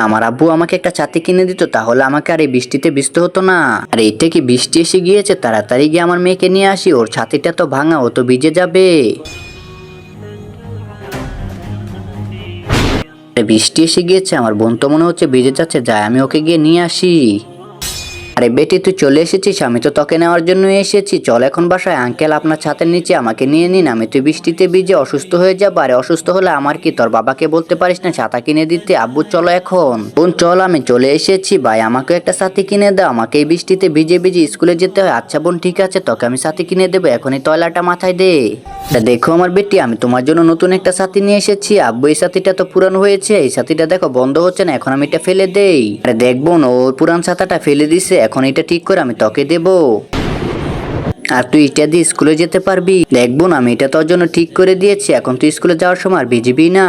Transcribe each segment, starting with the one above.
আমার আব্বু আমাকে একটা ছাতি কিনে দিত, তাহলে আমাকে আর এই বৃষ্টিতে ভিজতে হতো না। আর এটা কি বৃষ্টি এসে গিয়েছে, তাড়াতাড়ি গিয়ে আমার মেয়েকে নিয়ে আসি, ওর ছাতিটা তো ভাঙা, ও তো ভিজে যাবে। বৃষ্টি এসে গিয়েছে, আমার বোন তো মনে হচ্ছে ভিজে যাচ্ছে, যাই আমি ওকে গিয়ে নিয়ে আসি। আরে বেটি তুই চলে এসেছিস, আমি তো তোকে নেওয়ার জন্য এসেছি, চল এখন বাসায়। আঙ্কেল আপনার ছাতের নিচে আমাকে নিয়ে নিন, আমি তুই বৃষ্টিতে ভিজে অসুস্থ হয়ে যাবো। আরে অসুস্থ হলে আমার কি, তোর বাবাকে বলতে পারিস না ছাতা কিনে দিতে? আব্বু চলো এখন। বোন চল, আমি চলে এসেছি, ভাই আমাকে একটা ছাতি কিনে দাও, আমাকে এই বৃষ্টিতে ভিজে ভিজে স্কুলে যেতে হয়। আচ্ছা বোন ঠিক আছে, তোকে আমি ছাতি কিনে দেবো, এখনই তয়লাটা মাথায় দে। দেখো আমার বেটি, আমি তোমার জন্য নতুন একটা ছাতি নিয়ে এসেছি। আব্বু এই ছাতিটা তো পুরানো হয়েছে, এই ছাতিটা দেখো বন্ধ হচ্ছে না, এখন আমি এটা ফেলে দেই। আরে দেখবো না, ও পুরান ছাতাটা ফেলে দিছে, এখন এটা ঠিক করে আমি তোকে দেবো। আর তুই এটা দিয়ে স্কুলে যেতে পারবি। দেখবো না, আমি এটা তোর জন্য ঠিক করে দিয়েছি, এখন তুই স্কুলে যাওয়ার সময় আর ভিজবি না।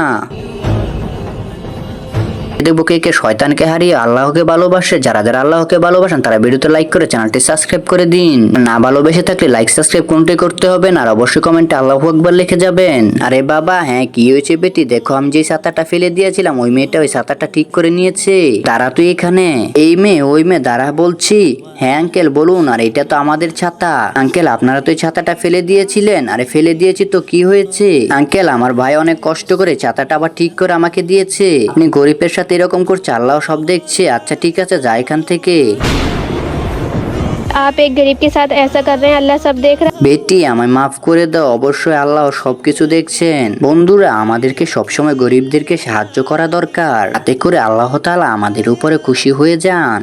দেখবো কে কে শয়তানকে হারিয়ে আল্লাহকে ভালোবাসে। যারা যারা আল্লাহকে ভালোবাসেন তারা ভিডিওতে লাইক করে চ্যানেলটি সাবস্ক্রাইব করে দিন। না ভালোবেসে থাকলে লাইক সাবস্ক্রাইব কোনটাই করতে হবে না, আর অবশ্যই কমেন্টে আল্লাহু আকবার লিখে যাবেন। আরে বাবা হ্যাঁ কি হয়েছে বেটি? দেখো আমি যে ছাতাটা ফেলে দিয়েছিলাম, ওই মেয়েটা ওই ছাতাটা ঠিক করে নিয়েছে। দাঁড়া তুই এখানে। এই মেয়ে ওই মেয়ে, দাঁড়া বলছি। হ্যাঁ আঙ্কেল বলুন। আর এটা তো আমাদের ছাতা। আঙ্কেল আপনারা তো এই ছাতাটা ফেলে দিয়েছিলেন। আরে ফেলে দিয়েছি তো কি হয়েছে? আঙ্কেল আমার ভাই অনেক কষ্ট করে ছাতাটা আবার ঠিক করে আমাকে দিয়েছে, আপনি গরিবের সাথে এরকম করছে, আল্লাহ সব দেখছে। আচ্ছা ঠিক আছে, যা এখান থেকে। आप एक गरीब के साथ ऐसा कर रहे हैं, अल्लाह सब देख रहा है। বেটি আমায় মাফ করে দাও, অবশ্যই আল্লাহ সবকিছু দেখছেন। বন্ধুরা আমাদেরকে সবসময় গরিবদেরকে সাহায্য করা দরকার, তাতে করে আল্লাহ তাআলা আমাদের উপরে খুশি হয়ে যান।